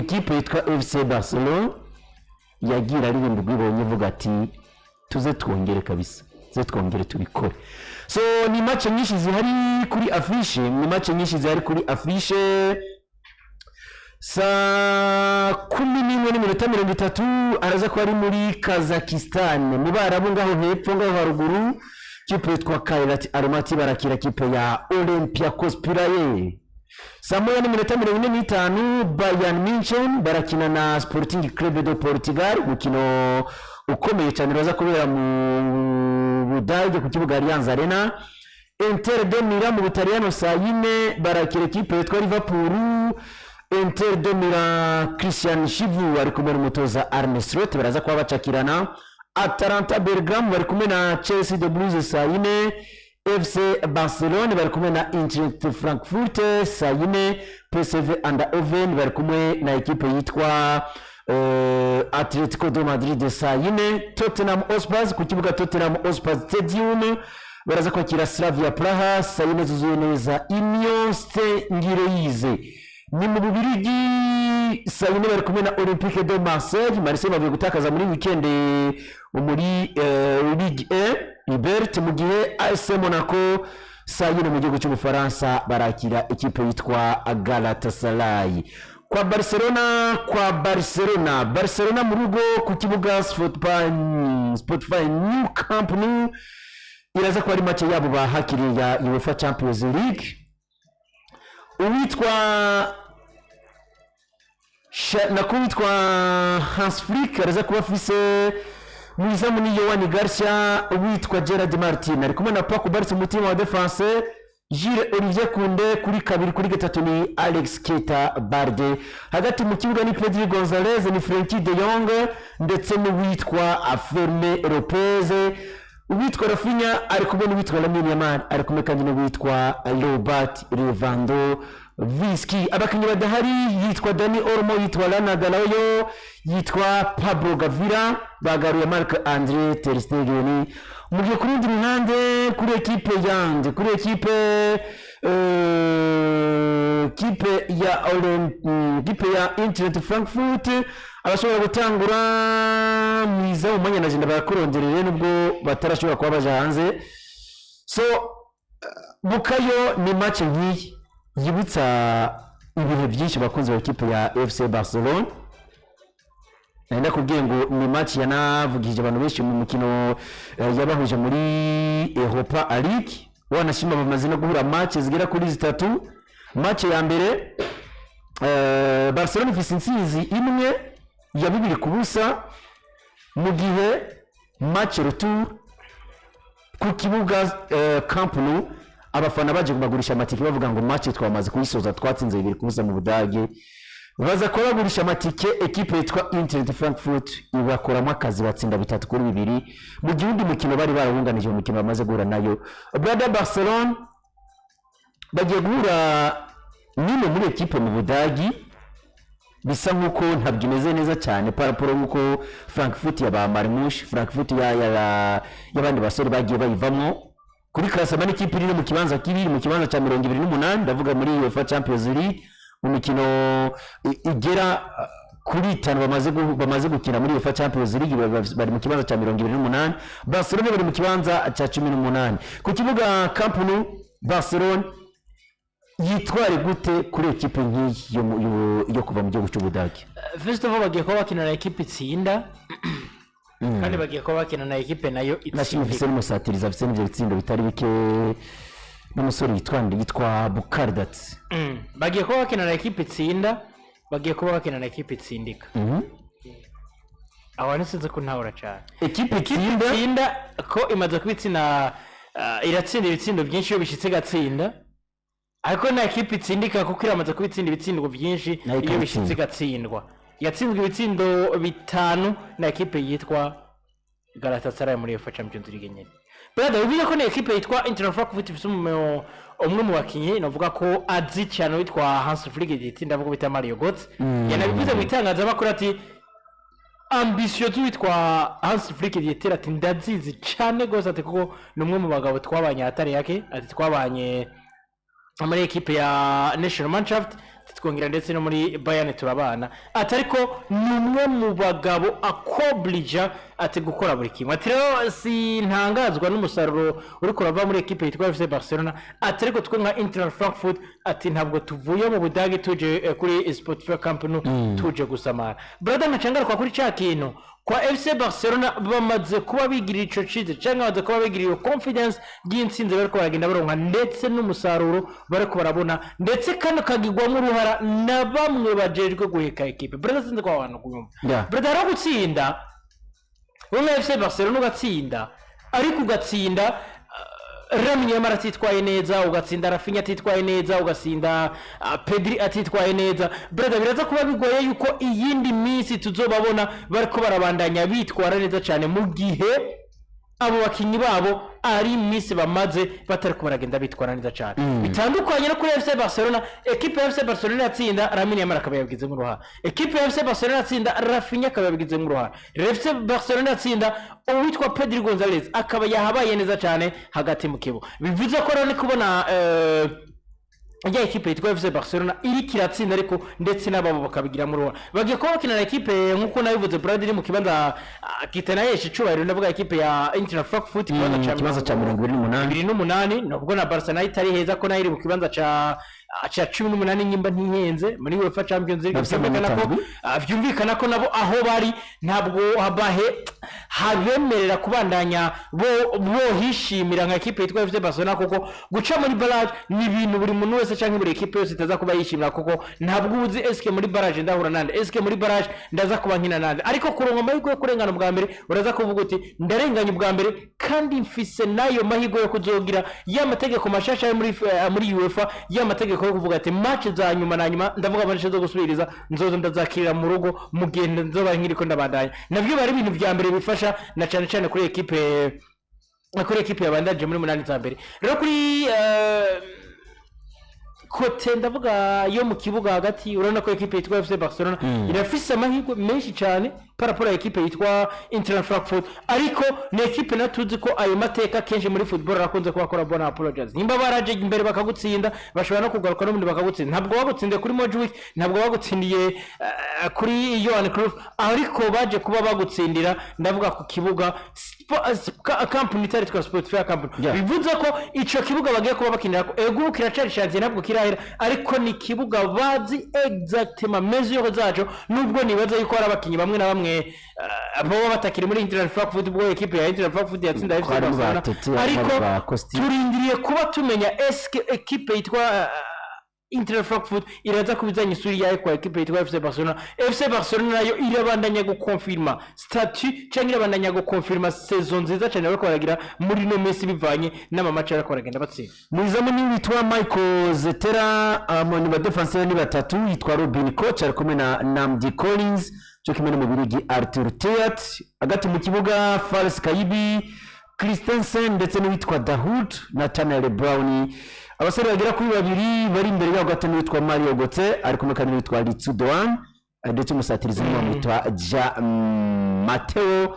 ekipe yitwa FC Barcelona yagira aririmba ubwibonye vuga ati tuze twongere kabisa tuze twongere tubikore. So ni match nyinshi zihari kuri affiche, ni match nyinshi zihari kuri affiche. Saa 11:30 araza ko ari muri Kazakhstan mu Barabu ngaho hepfo ngaho haruguru. Kipe yitwa Kairat Almaty barakira kipe ya Olympiacos Piraeus. Saa 1:45 Bayern Munchen barakina na Sporting Club de Portugal, mukino ukomeye cyane baza kubera mu Budage ku kibuga Allianz Arena. Inter de Milan mu Butaliyano saa 4 barakira kipe yitwa Liverpool. Inter de Milan Christian Chivu ari kumwe n'umutoza Arne Slot baraza kuba bacakirana. Atalanta Bergamo bari kumwe na Chelsea de Blues saa 4. FC Barcelona bari kumwe na Eintracht Frankfurt saa 4. PSV Eindhoven bari kumwe na ekipe yitwa Atletico de Madrid saa 4. Tottenham Hotspur ku kibuga Tottenham Hotspur Stadium baraza kwakira Slavia Praha saa 4 zuzuye neza. Union Saint-Gilloise ni mu Bubiligi saa 4 bari kumwe na Olympique de Marseille. Marseille bavuye gutakaza muri weekend muri Ligue 1 Ibert, mu gihe AS Monaco saa 4 mu gihugu cy'Ubufaransa barakira ekipe yitwa Galatasaray. Kwa Barcelona mu rugo ku kibuga Spotify New Camp Nou iraza ko ari match yabo bahakiriye UEFA Champions League. Uwitwa Hans Flick araza kuba afise mwizamu ni Yohani Garcia. Uwitwa Gerard Martin ari kumwe na Paco Barça umutima wa defense. Gilles Olivier Koundé kuri 2 kuri 3 ni Alex Keita Balde. Hagati mu kibuga ni Pedri Gonzalez, ni Frenkie de Jong ndetse n'uwitwa Fermin Lopez. Uwitwa Rafinha ari kumwe n'uwitwa Lamine Yamal ari kumwe kandi n'uwitwa Robert Lewandowski. Abakinnyi badahari yitwa Dani Olmo, yitwa Lana Galayo, yitwa Pablo Gavira, bagaruye Marc-André ter Stegen. Mu gihe kurundi ruhande kuri ekipe yande kuri ekipe ya Eintracht Frankfurt abashobora gutangura mwiza mu mwanya na barakuronderere nubwo batarashobora kuba baje hanze. So Bukayo ni match nk'iyi yibutsa ibihe byinshi bakunze ekipe ya FC Barcelona. Nenda kubwiye ngo ni match yanavugije abantu benshi mu mukino yabahuje muri Europa League. Wanashima bamaze no guhura match zigera kuri 3. Match ya mbere Barcelona ifise intsinzi imwe ya 2-0, mu gihe match retour ku kibuga Camp Nou abafana baje kubagurisha amatike bavuga ngo match twamaze kuyisoza twatsinze 2-0 mu Budage. Baza kubagurisha amatike ekipe yitwa Eintracht Frankfurt ibakoramo akazi batsinda 3-2 mu gihugu mukino bari barahunganije mu mukino bamaze guhura nayo. Brother Barcelona bagiye guhura nino muri ekipe mu Budagi bisa nkuko ntabwo imeze neza cyane paraporo nkuko Frankfurt ya ba Marmush, Frankfurt y'abandi basore bagiye bayivamo kuri klasama n'ikipe iri mu kibanza kiri mu kibanza cya 28 ndavuga muri UEFA Champions League mu mikino igera kuri 5 bamaze gukina muri UEFA Champions League bari mu kibanza cya 28. Barcelona bari mu kibanza cya 18 ku kibuga Camp Nou. Barcelona yitware gute kuri ekipe nk'iyi yo kuva mu gihugu cy'Ubudage? First of all bagiye kuba bakina na ekipe itsinda kandi bagiye kuba bakina na ekipe nayo itsinda. Nashimfise n'umusatiriza afise n'ivyo bitsindo bitari bike n'umusore yitwa Bukardat. Bagiye kuba bakina na ekipe itsinda, bagiye kuba bakina na ekipe itsindika. Aho nisize ko ntahora cyane. Ekipe itsinda ko imaze kubitsina iratsinda ibitsindo byinshi yo bishitse gatsinda. Ariko na ekipe itsindika kuko iramaze kubitsinda ibitsindo byinshi iyo bishitse gatsindwa. Yatsinzwe ibitsindo 5 na ekipe yitwa Galatasaray muri UEFA Champions League nyine. Brother ubiye ko na ekipe yitwa Eintracht Frankfurt ifite umwe mu bakinyi navuga ko azi cyane witwa Hans Flick itsinda avuga bita Mario Götze. Yanabivuze mu itangazamakuru ati ambitious witwa Hans Flick yitera ati ndazizi cyane gose ati kuko numwe mu bagabo twabanye atari yake ati twabanye muri ekipe ya National Mannschaft twongera ndetse no muri Bayern turabana ati ariko ni umwe mu bagabo akoblija ati gukora buri kimwe ati rero sintangazwa n'umusaruro uri kurava muri equipe yitwa FC Barcelona ati ariko twe nka Eintracht Frankfurt ati ntabwo tuvuye mu Budage tuje kuri Sportfra Camp Nou tuje gusamara brother nacangara kwa kuri cya kintu kwa FC Barcelona bamaze kuba bigirira ico cize cyangwa bamaze kuba bigirira confidence y'intsinzi bariko baragenda baronka ndetse n'umusaruro bariko barabona ndetse kandi kagirwamo uruhara na bamwe bajejwe guheka equipe brother sinzi kwa abantu kuyumva brother ro gutsinda wowe FC Barcelona ugatsinda ariko ugatsinda Lamine Yamal atitwaye neza ugatsinda Rafinha atitwaye neza ugatsinda Pedri atitwaye neza brother biraza kuba bigoye yuko iyindi minsi tuzobabona bariko barabandanya bitwara neza cyane mu gihe abo bakinyi babo ari minsi bamaze batariko baragenda bitwara neza cyane bitandukanye no kuri FC Barcelona equipe ya FC Barcelona yatsinda Lamine Yamal akaba yabigize mu ruhara equipe ya FC Barcelona yatsinda Rafinha akaba yabigize mu ruhara FC Barcelona yatsinda uwitwa Pedri Gonzalez akaba yahabaye neza cyane hagati mu kibuga bivuze ko rero ni kubona ya equipe yitwa FC Barcelona iri kiratsinda ariko ndetse n'ababo bakabigira mu ruhara bagiye kuba bakina na equipe nkuko nabivuze Bradley mu kibanza kitanayeje icubahiro ndavuga equipe ya Eintracht Frankfurt kibanza ca 28 nubwo na Barcelona itari heza ko nayo iri mu kibanza ca 18 nyimba ntihenze muri UEFA Champions League vyumvikana ko nabo aho bari ntabwo habemerera kubandanya bo hishimira nka equipe yitwa FC Barcelona kuko guca muri barrage ni ibintu buri muntu wese cyangwa buri equipe yose itaza kuba yishimira kuko ntabwo uzi eske muri barrage ndahura nande eske muri barrage ndaza kuba nkina nande ariko kuronka amahirwe yo kurengana ubwa mbere uraza kuvuga uti ndarenganya ubwa mbere kandi mfise nayo mahirwe yo kuzogira ya mategeko mashasha muri UEFA ya mategeko yo kuvuga ati match za nyuma na nyuma ndavuga match zo gusubiriza nzozo ndazakirira mu rugo mugende nzoba nkiriko ndabandanya navyo bari ibintu vya mbere bifasha na cyane cyane kuri equipe yabandaje muri 8 za mbere rero kuri kote ndavuga yo mu kibuga hagati urabona ko equipe yitwa FC Barcelona irafise amahirwe menshi cyane parapora equipe yitwa Eintracht Frankfurt ariko ni equipe natuzi ko ayo mateka kenshi muri football rakunze kubakora bona apologize nimba baraje imbere bakagutsinda bashobora no kugaruka no muri bakagutsinda ntabwo bagutsinde kuri Modric ntabwo bagutsindiye kuri Johan Cruyff ariko baje kuba bagutsindira ndavuga ku kibuga Camp Nou twa Sportfra Camp Nou bivuze ko ico kibuga bagiye kuba bakinira ko ego kiracarishaje ntabwo kirahera ariko ni kibuga bazi exactement mesure zaco nubwo nibaza yuko ari abakinyi bamwe na bamwe abo batakiri muri Eintracht Frankfurt bwo equipe ya Eintracht Frankfurt yatsinda FC Barcelona ariko turindiriye kuba tumenya eske equipe yitwa Eintracht Frankfurt iraza kubizanya isuri yayo kwa equipe yitwa FC Barcelona FC nayo irabandanya gukonfirma statut cyangwa irabandanya gukonfirma saison nziza cyane bariko baragira muri no Messi bivanye n'amamacha ariko baragenda batsinda muzamu ni witwa Michael Zetera amoni ba defenseur ni batatu yitwa Robin Koch ari kumwe na Namdi Collins cyo kimwe n'umubirigi Arthur Theat agati mu kibuga Faris Kayibi Christensen ndetse n'uwitwa Dahoud na Tanel Brown abasore bagera kuri babiri bari imbere yabo gatanu witwa Mario Götze ari kumwe kandi witwa Litsu Doan ndetse umusatirizi ni witwa Mateo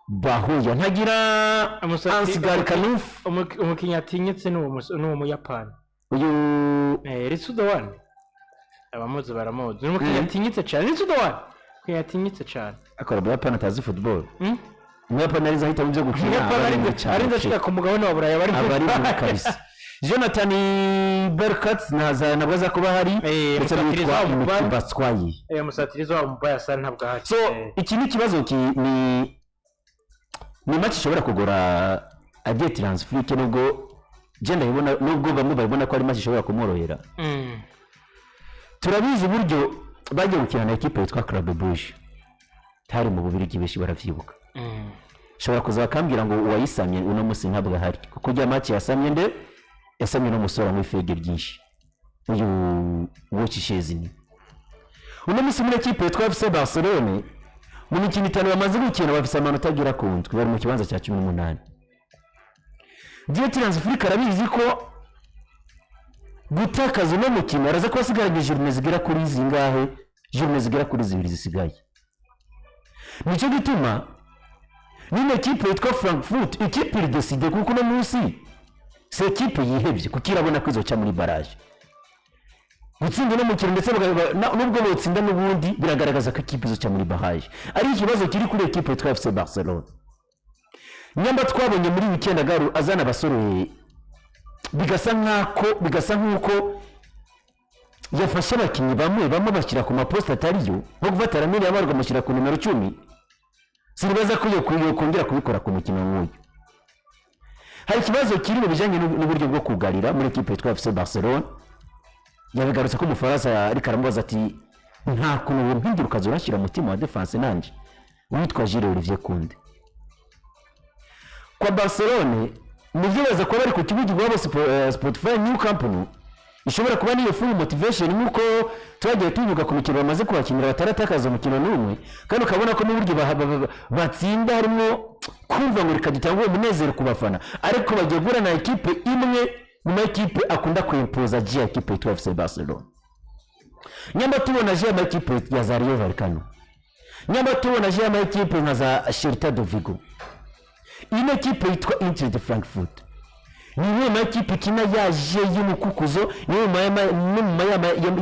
Bahuya ntagira Ansgar Kanuf umukinya atinyetse n'uwo muyapani uyu Litsu Doan abamuzi baramuzi n'umukinya atinyetse cyane Litsu Doan yatinyitse cyane akora Buyapani atazi football Buyapani ariza hita mu byo gukina arinze ashika ku mugabane wa Buraya bari kabisa Jonathan Berkat nabwo za kuba hari ndetse n'utwa Batswayi musatirizo wa Mubaya sana ntabwo ahari so iki ni kibazo ni match ishobora kugora agiye transfer nubwo genda ibona nubwo bamwe babona ko ari match ishobora kumworohera turabizi buryo bagiye gukina na equipe yitwa Club Brugge tari mu bubirigi beshi baravyibuka shobora kuza bakambira ngo uwayisamye uno musi ntabwo ahari kuko jya match yasamye yasamye no musora mu ifege ryinshi uyu Wochishezini uno musi muri equipe yitwa FC Barcelona mu mikino itanu bamaze gukina bafise amanota agira ku ndwi bari mu kibanza cya 18 Dieu transfer karabizi ko gutakaza uno mukino araza ko asigaranye journée zigera kuri zingahe journée zigera kuri zibiri zisigaye nicyo gituma nine equipe yitwa Frankfurt equipe iri décider kuko no munsi c'est equipe yihebye kuko irabona ko izoca muri barrage gutsinda no mukino ndetse nubwo botsinda n'ubundi biragaragaza ko ikipe izo muri barrage ari ikibazo kiri kuri equipe yitwa FC Barcelona. Nyamba twabonye muri weekend agaru azana abasore bigasa nk'uko yafashe abakinnyi bamwe bashyira ku maposta atariyo nko gufata Lamine Yamal amushyira ku numero 10. Sinibaza ko yo kongera kubikora ku mukino nk'uyu. Hari ikibazo kiri mu bijyanye n'uburyo bwo kugarira muri equipe yitwa FC Barcelona. Yabigarutse ko umufaransa ari karamubaza ati nta kuntu mpinduka zorashyira umutima wa defense nanje witwa Gilles Olivier Kunde. Kwa Barcelona nivyo baza kuba bari ku kibuga rwabo Spotify New Company ishobora kuba niyo full motivation nkuko twagiye tuvuga ku mikino bamaze kubakinira bataratakaza umukino n'umwe kandi ukabona ko n'uburyo batsinda harimo kumva ngo rikadutanga umunezero ku bafana ariko bagiye gura na equipe imwe mu equipe akunda kwimpoza je equipe yitwa FC Barcelona. Nyamba tubona je ama equipe ya Rayo Vallecano, nyamba tubona je ama equipe nka za Celta de Vigo, ino equipe yitwa Inter de Frankfurt niyo ma equipe kina yaje y'umukukuzo niyo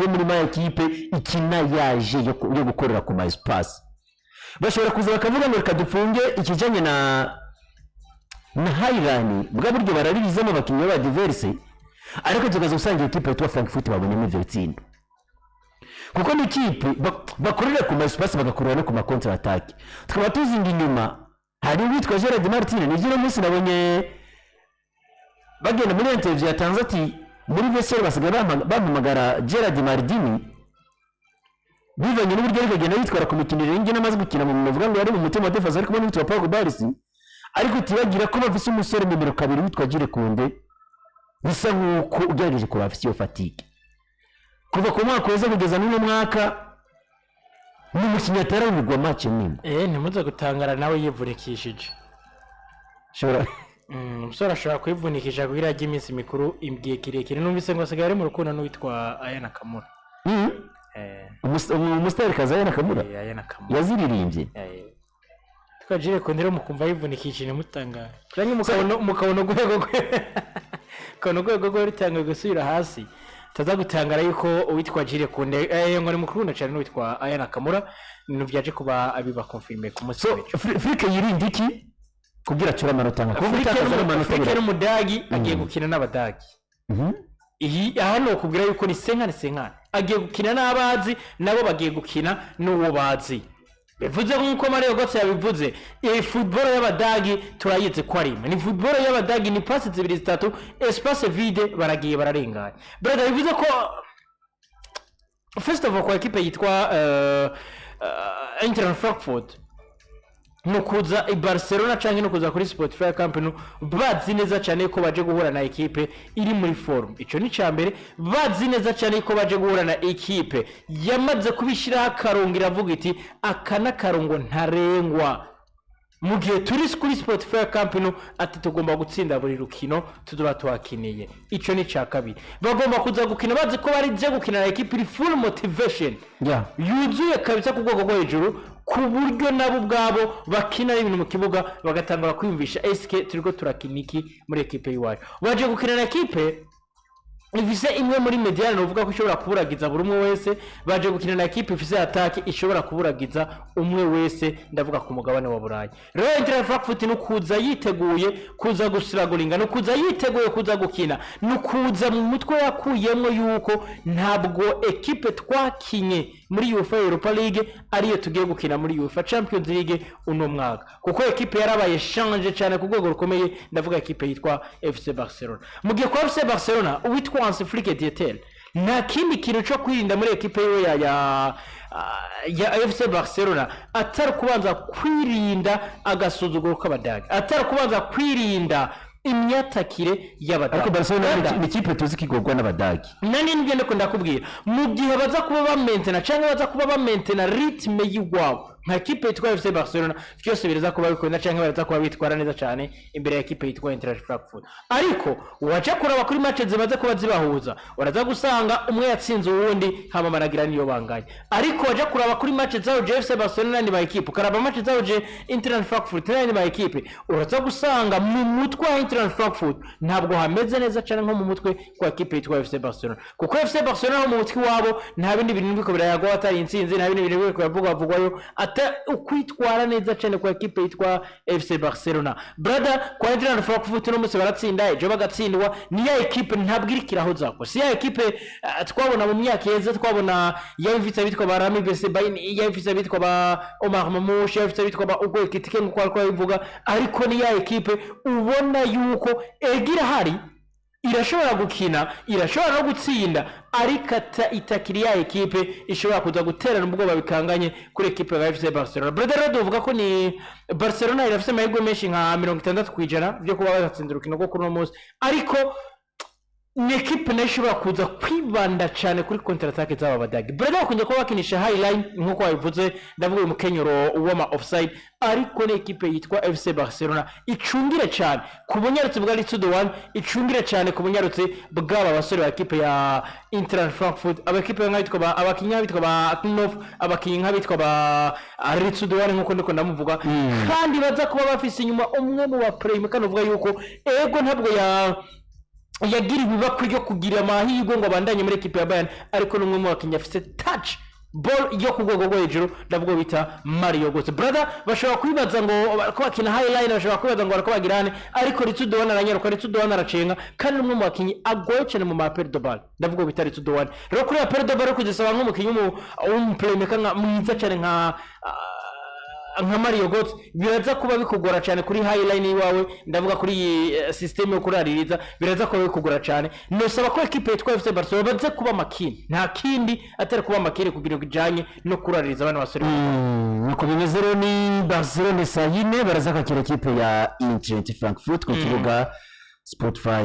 muri ma equipe ikina yaje yo gukorera ku ma espace bashobora kuza bakavuga ngo rekadufunge ikijanye na Highland bwa buryo bararizamo abakinnyi ba diverse ariko tugaza usanga equipe yitwa Frankfurt babonye mu bitsindo kuko ni equipe bakorera ku ma espace bagakorera no ku ma counter attack tukaba tuzinga inyuma hari witwa Gerard Martin nivyo munsi nabonye bagenda muri interview yatanze ati muri vessel basigaye bampamagara Gerard Martin bivanye n'uburyo yagenda yitwara ku mikino ringi n'amaze gukina mu muvuga ngo yari mu mutima wa defense ariko muri witwa Pau Barsi ariko tibagira ko bafise umusore numero 2 witwa Gilles Kunde bisa nkuko ugerageje ko bafise iyo fatigue kuva ku mwaka weze kugeza n'uno mwaka n'umukinnyi atarabigwa match nimwe ntimuze gutangara nawe yivunikishije shora umusore ashobora kwivunikisha kugira ajye iminsi mikuru imbwiye kirekire numvise ngo asigaye ari mu rukundo n'uwitwa Aya Nakamura. Umusitari kaza Aya Nakamura yaziririmbye twajire ko ndero mukumva yivunikishije mutangara kandi mukabona gwego gwo ritanga gusubira hasi taza gutangara yuko uwitwa Gilles Kunde ngo ari mukuru cyane n'uwitwa Aya Nakamura ibintu byaje kuba abiba confirme ku munsi w'ejo. Frike yirindi iki kugira cyura amanota nka Frike n'umudagi agiye gukina n'abadagi. Iyi hano kubwira yuko ni senkane agiye gukina n'abazi nabo bagiye gukina n'uwo bazi. Bivuze nkuko Mario Götze yabivuze football y'abadagi turayize ko ari ni football y'abadagi ni pass 2-3 espace vide baragiye bararenganya. Brother bivuze ko first of all kwa equipe yitwa Eintracht Frankfurt nukuza i Barcelona canke nukuza kuri Spotify Company bazi neza cyane ko baje guhura na equipe iri muri form. Ico ni cyambere bazi neza cyane ko baje guhura na equipe yamaze kubishira akarongira avuga iti akana karongo ntarengwa mu gihe turi kuri Spotify Company ati tugomba gutsinda buri rukino tudura twakiniye. Ico ni cyakabiri bagomba kuza gukina bazi ko bari je gukina na equipe iri full motivation yuzuye kabisa ku rwego rwo hejuru ku buryo nabo ubwabo bakina ibintu mu kibuga bagatangura kwiyumvisha SK turiko turakiniki muri equipe yiwacu baje gukina na equipe ifise imwe muri mediane uvuga ko ishobora kuburagiza buri umwe wese baje gukina na equipe ifise attack ishobora kuburagiza umwe wese ndavuga ku mugabane wa Burayi. Rero Eintracht Frankfurt nukuza yiteguye kuza gushiraguringa nukuza yiteguye kuza gukina nukuza mu mutwe yakuyemo yuko ntabwo equipe twakinye muri UEFA Europa League ariyo tugiye gukina muri UEFA Champions League uno mwaka kuko equipe yarabaye change cyane ku rwego rukomeye ndavuga equipe yitwa FC Barcelona. Mu gihe kwa FC Barcelona uwitwa Hans Flick Dietel nta kindi kintu cyo kwirinda muri equipe ya FC Barcelona atari kubanza kwirinda agasuzuguro k'abadage atari kubanza kwirinda imyatakire y'abadage. Ariko Barcelona ni ikipe tuzi kigorwa n'abadage nani ngende ko ndakubwira mu gihe baza kuba ba maintenance cyangwa baza kuba ba maintenance ritme y'igwabo nka ekipe yitwa FC Barcelona byose biraza kuba bikunda cyangwa baraza kuba bitwara neza cyane imbere ya ekipe yitwa Eintracht Frankfurt. Ariko waje kuraba kuri match zimaze kuba zibahuza uraza gusanga umwe yatsinze uwundi hama maragira niyo banganye. Ariko waje kuraba kuri match zawo FC Barcelona ni ba ekipe karaba match zawo Eintracht Frankfurt ni ba ekipe uraza gusanga mu mutwe wa Eintracht Frankfurt ntabwo hameze neza cyane nko mu mutwe kwa ekipe yitwa FC Barcelona, kuko FC Barcelona mu mutwe wabo nta bindi bintu biko birayago atari intsinzi, nta bindi bintu biko bavugwayo ata ukwitwara neza cyane kwa ekipe yitwa FC Barcelona. Brother, kwa Eintracht Frankfurt no musi baratsinda ejo bagatsindwa, ni ya ekipe ntabwo irikiraho zako, si ya ekipe twabona mu myaka yeze twabona yavitse bitwa ba Rami Besebaini, yavitse bitwa ba Omar Mamouche, yavitse bitwa ba Ugo Ekitike nko kwa bivuga, ariko ni ya ekipe ubona yuko egira hari irashobora gukina, irashobora no gutsinda, ariko itakiri ya ekipe ishobora kuza guterana ubwoba bikanganye kuri ekipe ya FC Barcelona. Brother, rero uvuga ko ni Barcelona irafite amahirwe menshi nka 60% byo kuba bazatsindira urukino rwo kuri uno munsi, ariko ni ekipe nayo ishobora kuza kwibanda cyane kuri counter attack z'aba badagi. Brother, bakunze kuba bakinisha high line nk'uko wabivuze, ndavuga uyu mukenyero w'ama offside, ariko ni ekipe yitwa FC Barcelona icungire cyane ku bunyarutse bwa Litsudo 1, icungire cyane ku bunyarutse bw'aba basore ba ekipe ya Eintracht Frankfurt, abakipe nk'abitwa ba abakinya bitwa ba Knof, abakinya nk'abitwa ba Litsudo 1 nk'uko ndiko ndamuvuga, kandi baza kuba bafise inyuma umwe mu ba playmaker uvuga yuko ego ntabwo yagira ibibakwe yo kugira amahirwe ngo abandanye muri ekipe ya Bayern, ariko n'umwe mu bakinya afise touch ball yo ku rwego rwo hejuru, ndavuga bita Mario Götze. Brother, bashobora kwibaza ngo ko bakina high line, bashobora kwibaza ngo barako bagirane, ariko Litsudo 1 aranyaruka, Litsudo 1 aracenga, kandi n'umwe mu bakinyi agoye cyane mu mapere de balle, ndavuga bita Litsudo 1. Rero kuri apere de balle kuzisaba nk'umukinyi mu playmaker mwiza cyane nka Mario Götze biraza kuba bikugora cyane kuri high line iwawe, ndavuga kuri system yo kuraririza biraza kuba bikugora cyane. Nosaba ko ekipe yitwa FC Barcelona baze kuba makini, nta kindi atari kuba makini kugira ngo ijanye no kuraririza abana basore. Nuko bimeze rero ni Barcelona sayine baraza kakira ekipe ya Eintracht Frankfurt ku kibuga Spotify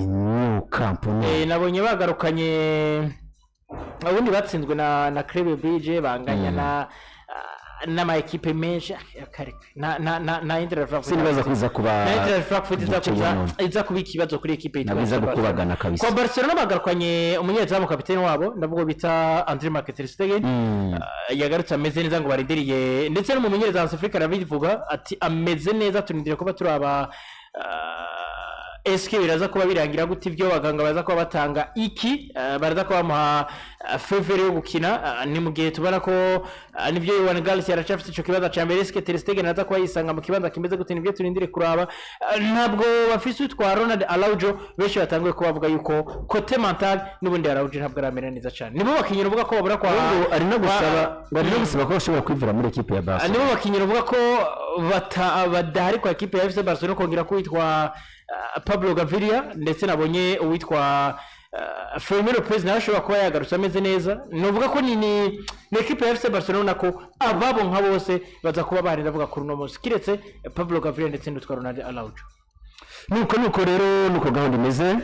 New Camp Nou. Nabonye bagarukanye ubundi batsinzwe na Club Brugge banganya n'ama ekipe menshi na Eintracht Frankfurt sinibaza kuza kuba na Eintracht Frankfurt iza kuba ikibazo kuri ekipe yitwa kubagana kabisa. Kwa Barcelona bagarukanye umunyezamu kapiteni wabo, ndavuga bita André ter Stegen, yagarutse ameze neza ngo barindiriye, ndetse no mu mumenyereza wa Afrika arabivuga ati ameze neza, turindiriye kuba turaba eske biraza kuba birangira gute ibyo baganga baza kuba batanga iki, baraza kuba bamuha favor yo gukina, ni mu gihe tubona ko nibyo Johan Garcia aracafite ico kibazo cya mbere, eske ter Stegen araza kuba yisanga mu kibanza kimeze gute, nibyo turindire kuraba. Ntabwo bafise utwa Ronald Araujo benshi batanguye kubavuga yuko kote mental n'ubundi Araujo ntabwo aramera neza cyane, nibo bakinyira uvuga ko babura kwa ari no gusaba ko bashobora kwivura muri ekipe ya Barcelona, nibo bakinyira uvuga ko badahari kwa ekipe ya FC Barcelona kongera kwitwa Pablo Gaviria, ndetse nabonye uwitwa Fermin Lopez nawe ashobora kuba yagarutse ameze neza. Nuvuga ko ni ekipe ya FC Barcelona ko ababo nka bose baza kuba bahari, ndavuga kuri uno munsi kiretse Pablo Gaviria ndetse n'utwa Ronald Araujo. Nuko rero nuko gahunda imeze.